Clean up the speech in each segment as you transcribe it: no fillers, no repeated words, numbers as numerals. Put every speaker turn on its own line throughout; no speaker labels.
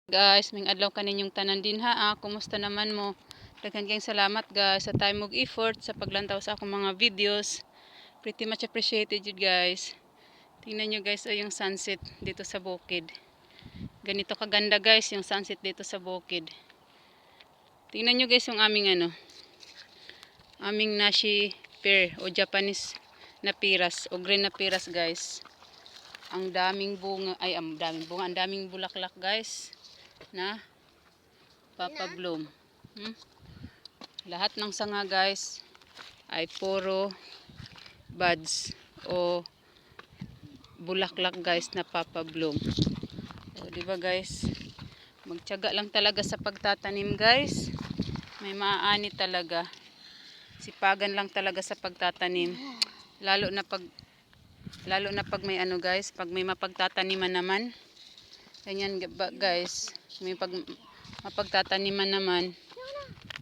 Guys, ming adlaw kaninyong tanan din ha. Kumusta naman mo? Daghan kayong salamat guys sa time og effort sa paglantaw sa akong mga videos. Pretty much appreciated you guys. Tingnan nyo guys yung sunset dito sa bukid. Ganito kaganda guys yung sunset dito sa bukid. Tingnan nyo guys yung aming nashi pear o Japanese na piras o green na piras guys. Ang daming bunga, ang daming bulaklak guys na papabloom. Lahat ng sanga guys ay puro buds o bulaklak guys na papabloom. O diba guys, magtiyaga lang talaga sa pagtatanim guys. May maaani talaga. Sipagan lang talaga sa pagtatanim. Lalo na pag may guys, pag may mapagtataniman naman. Ganyan guys, may mapagtataniman naman.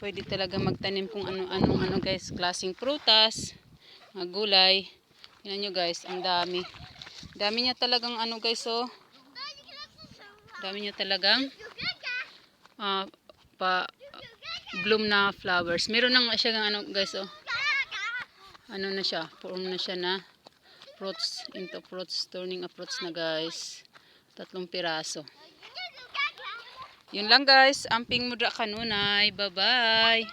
Pwede talaga magtanim kung ano guys, klaseng prutas, mga gulay. Tingnan nyo guys, ang dami. Dami niya talagang guys oh. Dami niya talagang bloom na flowers. Meron nang siya guys oh. Ano na siya, form na siya na fruits into fruits, turning a fruits na guys. 3 piraso. Yun lang guys, amping mudra kanunay. Bye bye.